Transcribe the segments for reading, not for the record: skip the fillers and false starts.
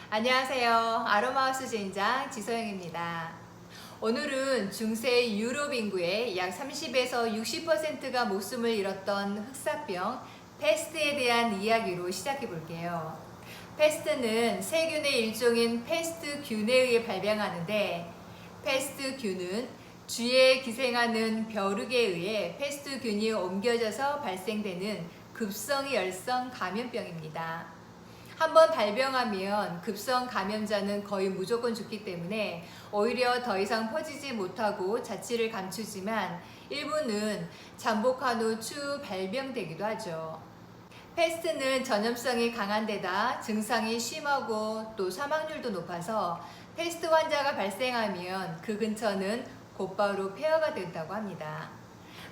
안녕하세요. 아로마하우스 주인장 지소영입니다. 오늘은 중세 유럽 인구의 약 30에서 60%가 목숨을 잃었던 흑사병 패스트에 대한 이야기로 시작해 볼게요. 패스트는 세균의 일종인 패스트균에 의해 발병하는데, 패스트균은 쥐에 기생하는 벼룩에 의해 패스트균이 옮겨져서 발생되는 급성열성 감염병입니다. 한번 발병하면 급성 감염자는 거의 무조건 죽기 때문에 오히려 더 이상 퍼지지 못하고 자취를 감추지만 일부는 잠복한 후 추후 발병되기도 하죠. 패스트는 전염성이 강한 데다 증상이 심하고 또 사망률도 높아서 패스트 환자가 발생하면 그 근처는 곧바로 폐허가 된다고 합니다.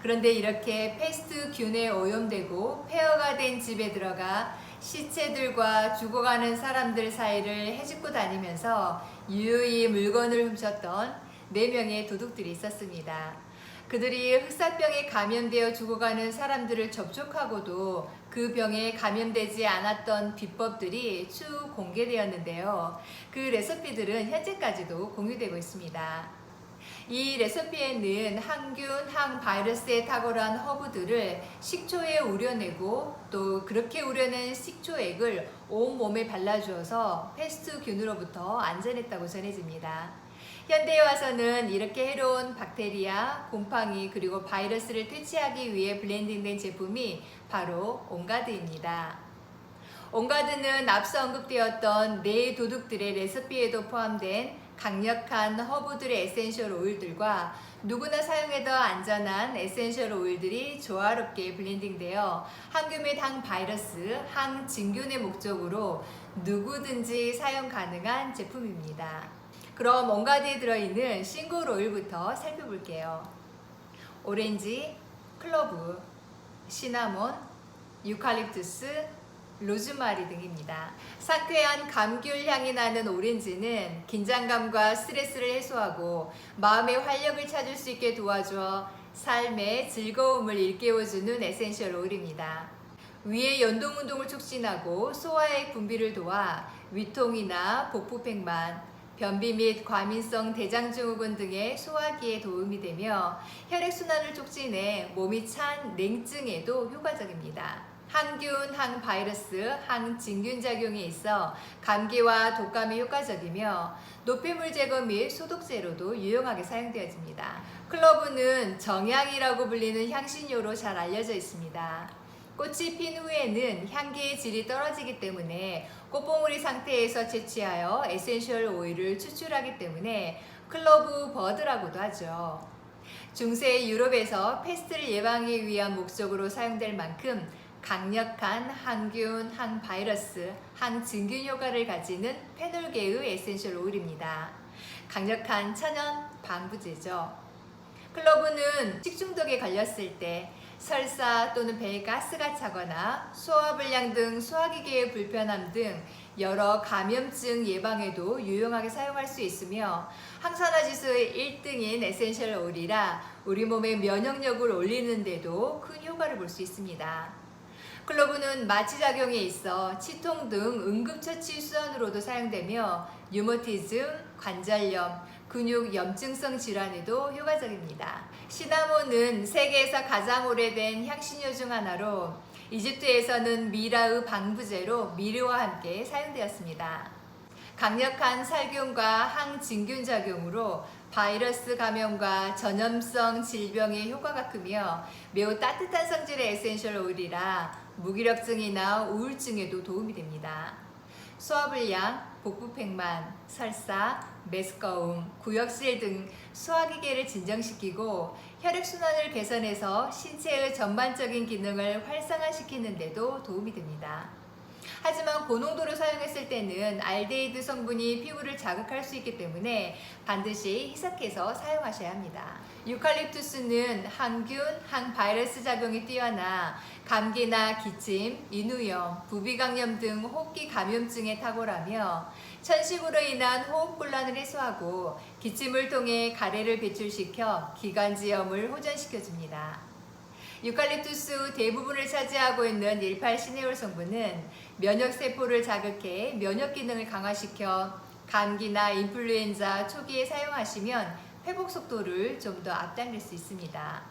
그런데 이렇게 패스트균에 오염되고 폐허가 된 집에 들어가 시체들과 죽어가는 사람들 사이를 헤집고 다니면서 유유히 물건을 훔쳤던 4명의 도둑들이 있었습니다. 그들이 흑사병에 감염되어 죽어가는 사람들을 접촉하고도 그 병에 감염되지 않았던 비법들이 추후 공개되었는데요. 그 레시피들은 현재까지도 공유되고 있습니다. 이 레시피에는 항균, 항바이러스에 탁월한 허브들을 식초에 우려내고 또 그렇게 우려낸 식초액을 온몸에 발라주어서 패스트균으로부터 안전했다고 전해집니다. 현대에 와서는 이렇게 해로운 박테리아, 곰팡이 그리고 바이러스를 퇴치하기 위해 블렌딩된 제품이 바로 온가드입니다. 온가드는 앞서 언급되었던 4도둑들의 레시피에도 포함된 강력한 허브들의 에센셜 오일들과 누구나 사용해도 안전한 에센셜 오일들이 조화롭게 블렌딩되어 항균 및 항바이러스, 항진균의 목적으로 누구든지 사용 가능한 제품입니다. 그럼 온가드에 들어있는 싱글 오일부터 살펴볼게요. 오렌지, 클로브, 시나몬, 유칼립투스, 로즈마리 등입니다. 상쾌한 감귤 향이 나는 오렌지는 긴장감과 스트레스를 해소하고 마음의 활력을 찾을 수 있게 도와줘 삶의 즐거움을 일깨워주는 에센셜 오일입니다. 위의 연동 운동을 촉진하고 소화액 분비를 도와 위통이나 복부팽만, 변비 및 과민성 대장증후군 등의 소화기에 도움이 되며 혈액순환을 촉진해 몸이 찬 냉증에도 효과적입니다. 항균, 항바이러스, 항진균 작용이 있어 감기와 독감에 효과적이며 노폐물 제거 및 소독제로도 유용하게 사용되어집니다. 클로브는 정향이라고 불리는 향신료로 잘 알려져 있습니다. 꽃이 핀 후에는 향기의 질이 떨어지기 때문에 꽃봉오리 상태에서 채취하여 에센셜 오일을 추출하기 때문에 클로브 버드라고도 하죠. 중세 유럽에서 패스트를 예방하기 위한 목적으로 사용될 만큼 강력한 항균, 항바이러스, 항진균 효과를 가지는 페놀계의 에센셜 오일입니다. 강력한 천연 방부제죠. 클로브는 식중독에 걸렸을 때 설사 또는 배에 가스가 차거나 소화불량 등 소화기계의 불편함 등 여러 감염증 예방에도 유용하게 사용할 수 있으며 항산화지수 1등인 에센셜 오일이라 우리 몸의 면역력을 올리는 데도 큰 효과를 볼 수 있습니다. 클로브는 마취작용에 있어 치통 등 응급처치 수단으로도 사용되며 류머티즘, 관절염, 근육 염증성 질환에도 효과적입니다. 시나몬은 세계에서 가장 오래된 향신료 중 하나로 이집트에서는 미라의 방부제로 미르와 함께 사용되었습니다. 강력한 살균과 항진균 작용으로 바이러스 감염과 전염성 질병에 효과가 크며 매우 따뜻한 성질의 에센셜 오일이라 무기력증이나 우울증에도 도움이 됩니다. 소화불량, 복부팽만, 설사, 메스꺼움, 구역질 등 소화기계를 진정시키고 혈액순환을 개선해서 신체의 전반적인 기능을 활성화시키는 데도 도움이 됩니다. 하지만 고농도로 사용했을 때는 알데히드 성분이 피부를 자극할 수 있기 때문에 반드시 희석해서 사용하셔야 합니다. 유칼립투스는 항균, 항바이러스 작용이 뛰어나 감기나 기침, 인후염, 부비강염 등 호흡기 감염증에 탁월하며 천식으로 인한 호흡곤란을 해소하고 기침을 통해 가래를 배출시켜 기관지염을 호전시켜줍니다. 유칼립투스 대부분을 차지하고 있는 18시네올 성분은 면역세포를 자극해 면역 기능을 강화시켜 감기나 인플루엔자 초기에 사용하시면 회복 속도를 좀 더 앞당길 수 있습니다.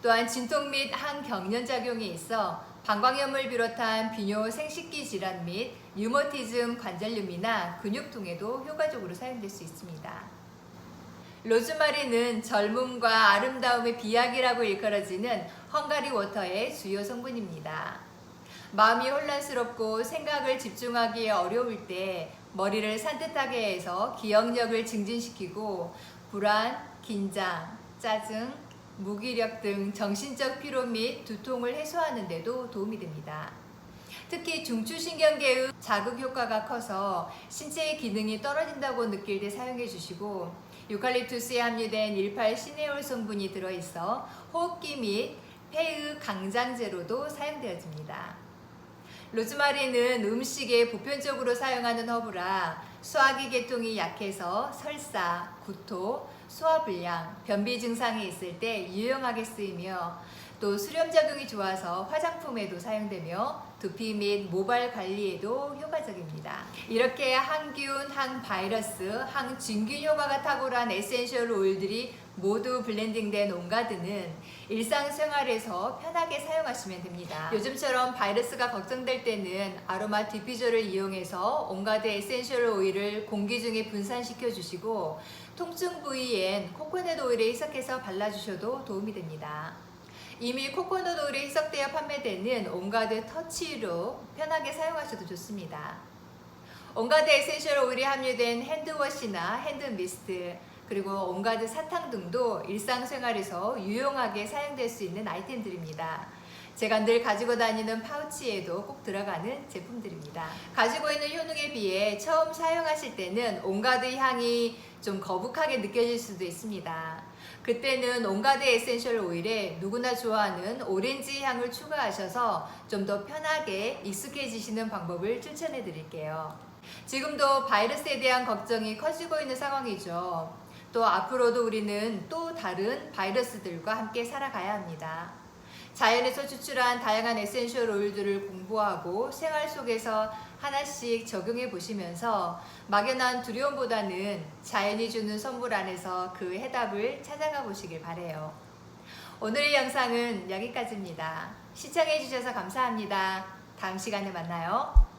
또한 진통 및 항경련 작용이 있어 방광염을 비롯한 비뇨 생식기 질환 및 류머티즘 관절염이나 근육통에도 효과적으로 사용될 수 있습니다. 로즈마리는 젊음과 아름다움의 비약이라고 일컬어지는 헝가리 워터의 주요 성분입니다. 마음이 혼란스럽고 생각을 집중하기 어려울 때 머리를 산뜻하게 해서 기억력을 증진시키고 불안, 긴장, 짜증, 무기력 등 정신적 피로 및 두통을 해소하는 데도 도움이 됩니다. 특히 중추신경계의 자극 효과가 커서 신체의 기능이 떨어진다고 느낄 때 사용해 주시고 유칼립투스에 함유된 18시네올 성분이 들어있어 호흡기 및 폐의 강장제로도 사용되어집니다. 로즈마리는 음식에 보편적으로 사용하는 허브라 소화기 계통이 약해서 설사, 구토, 소화불량, 변비 증상이 있을 때 유용하게 쓰이며 또 수렴작용이 좋아서 화장품에도 사용되며 두피 및 모발 관리에도 효과적입니다. 이렇게 항균, 항바이러스, 항진균 효과가 탁월한 에센셜 오일들이 모두 블렌딩된 온가드는 일상생활에서 편하게 사용하시면 됩니다. 요즘처럼 바이러스가 걱정될 때는 아로마 디퓨저를 이용해서 온가드 에센셜 오일을 공기 중에 분산시켜 주시고 통증 부위엔 코코넛 오일에 희석해서 발라주셔도 도움이 됩니다. 이미 코코넛 오일에 희석되어 판매되는 온가드 터치로 편하게 사용하셔도 좋습니다. 온가드 에센셜 오일이 함유된 핸드워시나 핸드미스트 그리고 온가드 사탕 등도 일상생활에서 유용하게 사용될 수 있는 아이템들입니다. 제가 늘 가지고 다니는 파우치에도 꼭 들어가는 제품들입니다. 가지고 있는 효능에 비해 처음 사용하실 때는 온가드 향이 좀 거북하게 느껴질 수도 있습니다. 그때는 온가드 에센셜 오일에 누구나 좋아하는 오렌지 향을 추가하셔서 좀 더 편하게 익숙해지시는 방법을 추천해 드릴게요. 지금도 바이러스에 대한 걱정이 커지고 있는 상황이죠. 또 앞으로도 우리는 또 다른 바이러스들과 함께 살아가야 합니다. 자연에서 추출한 다양한 에센셜 오일들을 공부하고 생활 속에서 하나씩 적용해 보시면서 막연한 두려움보다는 자연이 주는 선물 안에서 그 해답을 찾아가 보시길 바래요. 오늘의 영상은 여기까지입니다. 시청해 주셔서 감사합니다. 다음 시간에 만나요.